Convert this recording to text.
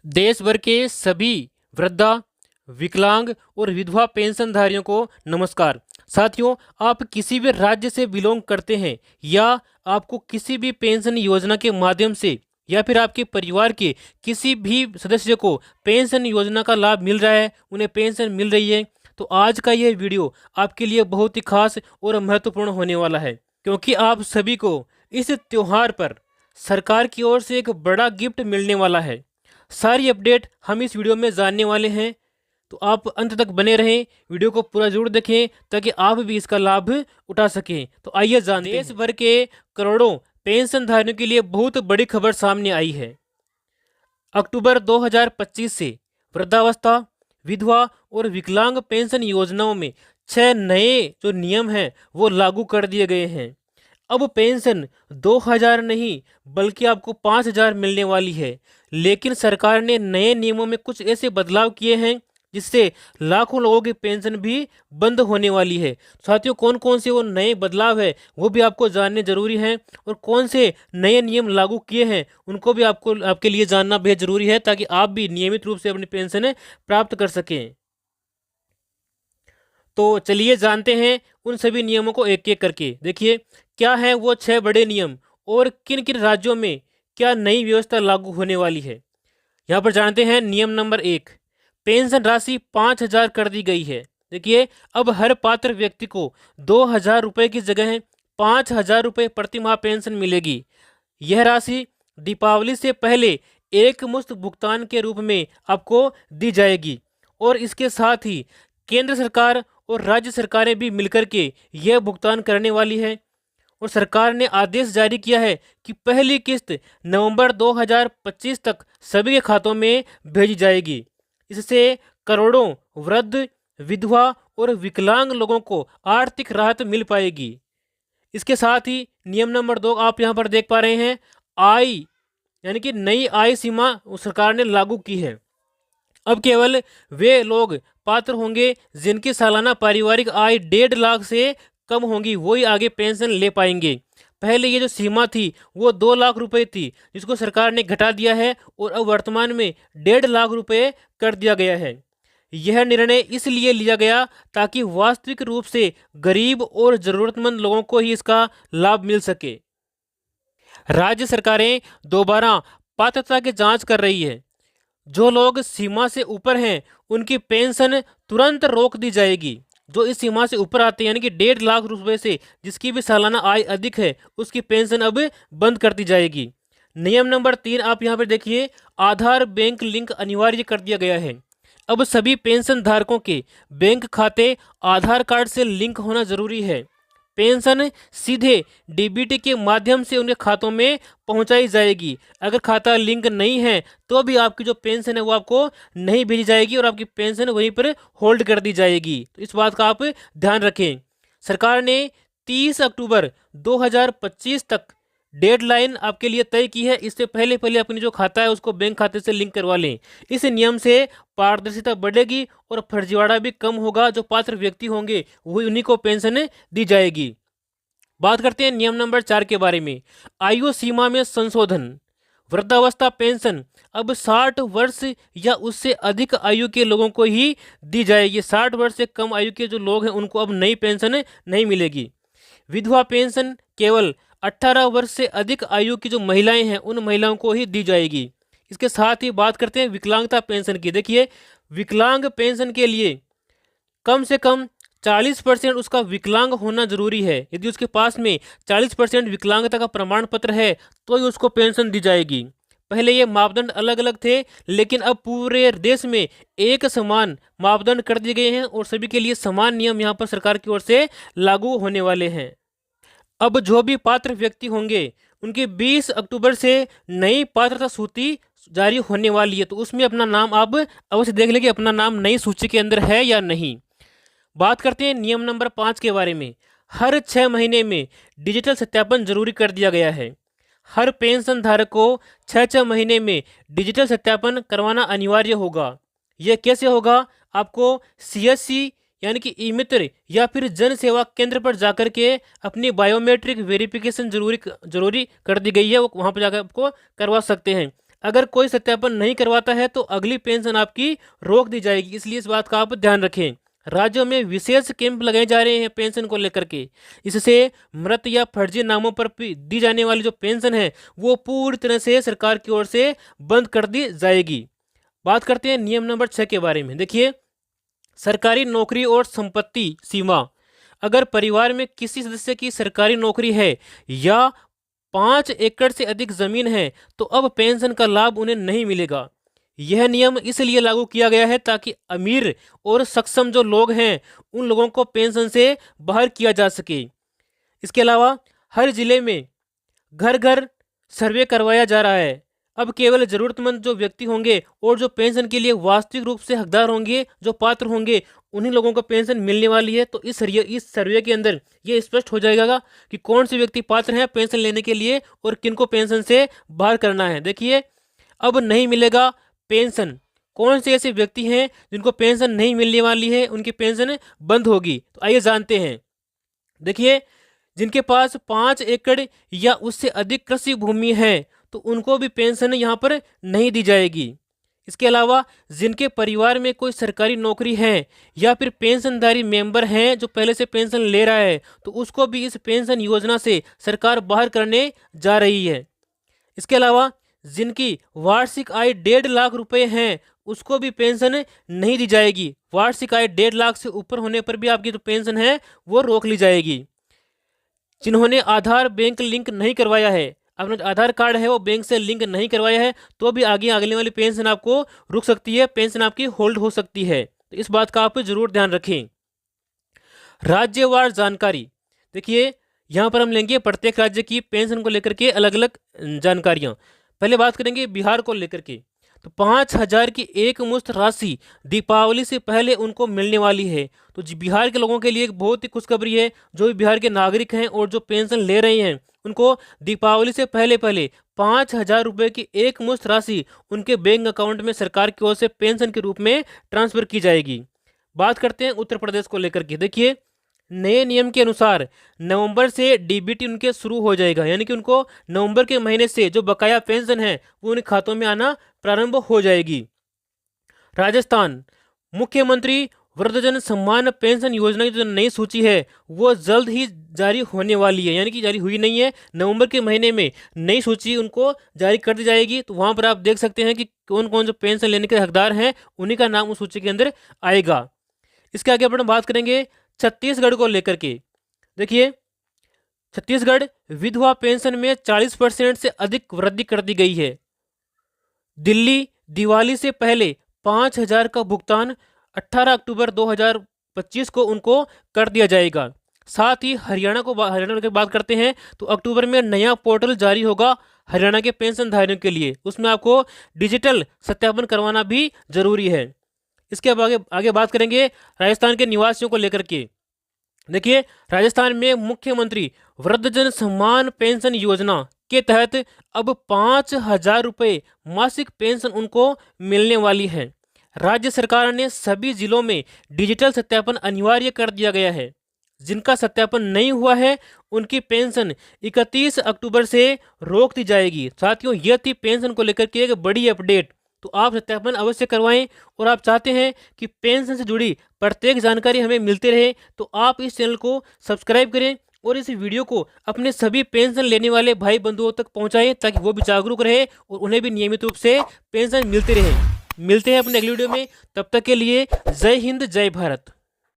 देश भर के सभी वृद्धा, विकलांग और विधवा पेंशनधारियों को नमस्कार। साथियों, आप किसी भी राज्य से बिलोंग करते हैं या आपको किसी भी पेंशन योजना के माध्यम से या फिर आपके परिवार के किसी भी सदस्य को पेंशन योजना का लाभ मिल रहा है, उन्हें पेंशन मिल रही है, तो आज का यह वीडियो आपके लिए बहुत ही खास और महत्वपूर्ण होने वाला है, क्योंकि आप सभी को इस त्योहार पर सरकार की ओर से एक बड़ा गिफ्ट मिलने वाला है। सारी अपडेट हम इस वीडियो में जानने वाले हैं, तो आप अंत तक बने रहें, वीडियो को पूरा जरूर देखें ताकि आप भी इसका लाभ उठा सकें। तो आइए जानते हैं। देश भर के करोड़ों पेंशनधारियों के लिए बहुत बड़ी खबर सामने आई है। अक्टूबर 2025 से वृद्धावस्था, विधवा और विकलांग पेंशन योजनाओं में 6 नए जो नियम हैं वो लागू कर दिए गए हैं। अब पेंशन 2000 नहीं बल्कि आपको 5000 मिलने वाली है। लेकिन सरकार ने नए नियमों में कुछ ऐसे बदलाव किए हैं जिससे लाखों लोगों की पेंशन भी बंद होने वाली है। साथियों, कौन कौन से वो नए बदलाव है वो भी आपको जानने जरूरी है, और कौन से नए नियम लागू किए हैं उनको भी आपके लिए जानना बेहद जरूरी है, ताकि आप भी नियमित रूप से अपनी पेंशन प्राप्त कर सकें। तो चलिए जानते हैं उन सभी नियमों को एक एक करके। देखिए क्या है वो 6 बड़े नियम और किन किन राज्यों में क्या नई व्यवस्था लागू होने वाली है। यहाँ पर जानते हैं। नियम नंबर 1, पेंशन राशि 5000 कर दी गई है। देखिए, अब हर पात्र व्यक्ति को 2000 रुपये की जगह 5000 रुपये प्रति माह पेंशन मिलेगी। यह राशि दीपावली से पहले एक मुश्त भुगतान के रूप में आपको दी जाएगी, और इसके साथ ही केंद्र सरकार और राज्य सरकारें भी मिलकर के यह भुगतान करने वाली है। और सरकार ने आदेश जारी किया है कि पहली किस्त नवंबर 2025 तक सभी के खातों में भेजी जाएगी। इससे करोड़ों वृद्ध, विधवा और विकलांग लोगों को आर्थिक राहत मिल पाएगी। इसके साथ ही नियम नंबर 2 आप यहाँ पर देख पा रहे हैं, आय यानी कि नई आय सीमा सरकार ने लागू की है। अब केवल वे लोग पात्र होंगे जिनकी सालाना पारिवारिक आय 1.5 लाख से कम होंगी, वही आगे पेंशन ले पाएंगे। पहले ये जो सीमा थी वो 2 लाख रुपए थी, जिसको सरकार ने घटा दिया है और अब वर्तमान में 1.5 लाख रुपए कर दिया गया है। यह निर्णय इसलिए लिया गया ताकि वास्तविक रूप से गरीब और जरूरतमंद लोगों को ही इसका लाभ मिल सके। राज्य सरकारें दोबारा पात्रता की जांच कर रही है। जो लोग सीमा से ऊपर हैं उनकी पेंशन तुरंत रोक दी जाएगी। जो इस सीमा से ऊपर आते हैं यानी कि 1.5 लाख रुपए से जिसकी भी सालाना आय अधिक है उसकी पेंशन अब बंद कर दी जाएगी। नियम नंबर 3 आप यहाँ पर देखिए, आधार बैंक लिंक अनिवार्य कर दिया गया है। अब सभी पेंशन धारकों के बैंक खाते आधार कार्ड से लिंक होना जरूरी है। पेंशन सीधे डीबीटी के माध्यम से उनके खातों में पहुंचाई जाएगी। अगर खाता लिंक नहीं है तो भी आपकी जो पेंशन है वो आपको नहीं भेजी जाएगी और आपकी पेंशन वहीं पर होल्ड कर दी जाएगी। तो इस बात का आप ध्यान रखें। सरकार ने 30 अक्टूबर 2025 तक डेडलाइन आपके लिए तय की है। इससे पहले पहले अपनी जो खाता है उसको बैंक खाते से लिंक करवा लें। इस नियम से पारदर्शिता बढ़ेगी और फर्जीवाड़ा भी कम होगा। जो पात्र व्यक्ति होंगे वही उन्हीं को पेंशन दी जाएगी। बात करते हैं नियम नंबर 4 के बारे में, आयु सीमा में संशोधन। वृद्धावस्था पेंशन अब 60 वर्ष या उससे अधिक आयु के लोगों को ही दी जाएगी। 60 वर्ष से कम आयु के जो लोग हैं उनको अब नई पेंशन नहीं मिलेगी। विधवा पेंशन केवल 18 वर्ष से अधिक आयु की जो महिलाएं हैं उन महिलाओं को ही दी जाएगी। इसके साथ ही बात करते हैं विकलांगता पेंशन की। देखिए, विकलांग पेंशन के लिए कम से कम 40% उसका विकलांग होना जरूरी है। यदि उसके पास में 40% विकलांगता का प्रमाण पत्र है तो ही उसको पेंशन दी जाएगी। पहले ये मापदंड अलग अलग थे, लेकिन अब पूरे देश में एक समान मापदंड कर दिए गए हैं और सभी के लिए समान नियम यहाँ पर सरकार की ओर से लागू होने वाले हैं। अब जो भी पात्र व्यक्ति होंगे उनकी 20 अक्टूबर से नई पात्रता सूची जारी होने वाली है, तो उसमें अपना नाम आप अवश्य देख लें कि अपना नाम नई सूची के अंदर है या नहीं। बात करते हैं नियम नंबर 5 के बारे में। हर 6 महीने में डिजिटल सत्यापन जरूरी कर दिया गया है। हर पेंशन धारक को 6 महीने में डिजिटल सत्यापन करवाना अनिवार्य होगा। यह कैसे होगा? आपको सीएससी यानी कि ई मित्र या फिर जन सेवा केंद्र पर जाकर के अपनी बायोमेट्रिक वेरिफिकेशन जरूरी कर दी गई है, वो वहाँ पर जाकर आपको करवा सकते हैं। अगर कोई सत्यापन नहीं करवाता है तो अगली पेंशन आपकी रोक दी जाएगी, इसलिए इस बात का आप ध्यान रखें। राज्यों में विशेष कैंप लगाए जा रहे हैं पेंशन को लेकर के। इससे मृत या फर्जी नामों पर दी जाने वाली जो पेंशन है वो पूरी तरह से सरकार की ओर से बंद कर दी जाएगी। बात करते हैं नियम नंबर 6 के बारे में। देखिए, सरकारी नौकरी और संपत्ति सीमा। अगर परिवार में किसी सदस्य की सरकारी नौकरी है या 5 एकड़ से अधिक जमीन है तो अब पेंशन का लाभ उन्हें नहीं मिलेगा। यह नियम इसलिए लागू किया गया है ताकि अमीर और सक्षम जो लोग हैं उन लोगों को पेंशन से बाहर किया जा सके। इसके अलावा हर जिले में घर घर सर्वे करवाया जा रहा है। अब केवल जरूरतमंद जो व्यक्ति होंगे और जो पेंशन के लिए वास्तविक रूप से हकदार होंगे, जो पात्र होंगे, उन्हीं लोगों को पेंशन मिलने वाली है। तो इस सर्वे के अंदर ये स्पष्ट हो जाएगा कि कौन से व्यक्ति पात्र हैं पेंशन लेने के लिए और किनको पेंशन से बाहर करना है। देखिए, अब नहीं मिलेगा पेंशन। कौन से ऐसे व्यक्ति हैं जिनको पेंशन नहीं मिलने वाली है, उनकी पेंशन बंद होगी। तो आइए जानते हैं। देखिए, जिनके पास 5 एकड़ या उससे अधिक कृषि भूमि है तो उनको भी पेंशन यहाँ पर नहीं दी जाएगी। इसके अलावा जिनके परिवार में कोई सरकारी नौकरी है या फिर पेंशनधारी मेंबर हैं जो पहले से पेंशन ले रहा है तो उसको भी इस पेंशन योजना से सरकार बाहर करने जा रही है। इसके अलावा जिनकी वार्षिक आय 1.5 लाख रुपए हैं उसको भी पेंशन नहीं दी जाएगी। वार्षिक आय 1.5 लाख से ऊपर होने पर भी आपकी जो पेंशन है वो रोक ली जाएगी। जिन्होंने आधार बैंक लिंक नहीं करवाया है, अपना आधार कार्ड है वो बैंक से लिंक नहीं करवाया है तो भी अगले वाली पेंशन आपको रुक सकती है, पेंशन आपकी होल्ड हो सकती है। तो इस बात का आप जरूर ध्यान रखें। राज्यवार जानकारी। देखिए, यहाँ पर हम लेंगे प्रत्येक राज्य की पेंशन को लेकर के अलग अलग जानकारियाँ। पहले बात करेंगे बिहार को लेकर के। तो 5,000 की एक मुश्त राशि दीपावली से पहले उनको मिलने वाली है। तो बिहार के लोगों के लिए एक बहुत ही खुशखबरी है। जो भी बिहार के नागरिक हैं और जो पेंशन ले रहे हैं उनको दीपावली से पहले 5,000 रुपये की एक मुश्त राशि उनके बैंक अकाउंट में सरकार की ओर से पेंशन के रूप में ट्रांसफर की जाएगी। बात करते हैं उत्तर प्रदेश को लेकर के। देखिए, नए नियम के अनुसार नवंबर से डीबीटी उनके शुरू हो जाएगा, यानी कि उनको नवंबर के महीने से जो बकाया पेंशन है वो उनके खातों में आना प्रारंभ हो जाएगी। राजस्थान, मुख्यमंत्री वृद्धजन सम्मान पेंशन योजना की जो नई सूची है वो जल्द ही जारी होने वाली है, यानी कि जारी हुई नहीं है। नवंबर के महीने में नई सूची उनको जारी कर दी जाएगी। तो वहाँ पर आप देख सकते हैं कि कौन कौन जो पेंशन लेने के हकदार हैं उन्हीं का नाम उस सूची के अंदर आएगा। इसके आगे अपन बात करेंगे छत्तीसगढ़ को लेकर के। देखिए, छत्तीसगढ़ विधवा पेंशन में 40% से अधिक वृद्धि कर दी गई है। दिल्ली दिवाली से पहले 5,000 का भुगतान 18 अक्टूबर 2025 को उनको कर दिया जाएगा। साथ ही हरियाणा की बात करते हैं तो अक्टूबर में नया पोर्टल जारी होगा हरियाणा के पेंशनधारियों के लिए। उसमें आपको डिजिटल सत्यापन करवाना भी जरूरी है। इसके आगे बात करेंगे राजस्थान के निवासियों को लेकर के। देखिए, राजस्थान में मुख्यमंत्री वृद्धजन सम्मान पेंशन योजना के तहत अब 5,000 रुपये मासिक पेंशन उनको मिलने वाली है। राज्य सरकार ने सभी जिलों में डिजिटल सत्यापन अनिवार्य कर दिया गया है। जिनका सत्यापन नहीं हुआ है उनकी पेंशन 31 अक्टूबर से रोक दी जाएगी। साथियों, यह थी पेंशन को लेकर के एक बड़ी अपडेट। तो आप सत्यापन अवश्य करवाएं और आप चाहते हैं कि पेंशन से जुड़ी प्रत्येक जानकारी हमें मिलते रहे तो आप इस चैनल को सब्सक्राइब करें और इस वीडियो को अपने सभी पेंशन लेने वाले भाई बंधुओं तक पहुंचाएं ताकि वो भी जागरूक रहे और उन्हें भी नियमित रूप से पेंशन मिलते रहे। मिलते हैं अपने अगली वीडियो में, तब तक के लिए जय हिंद, जय भारत।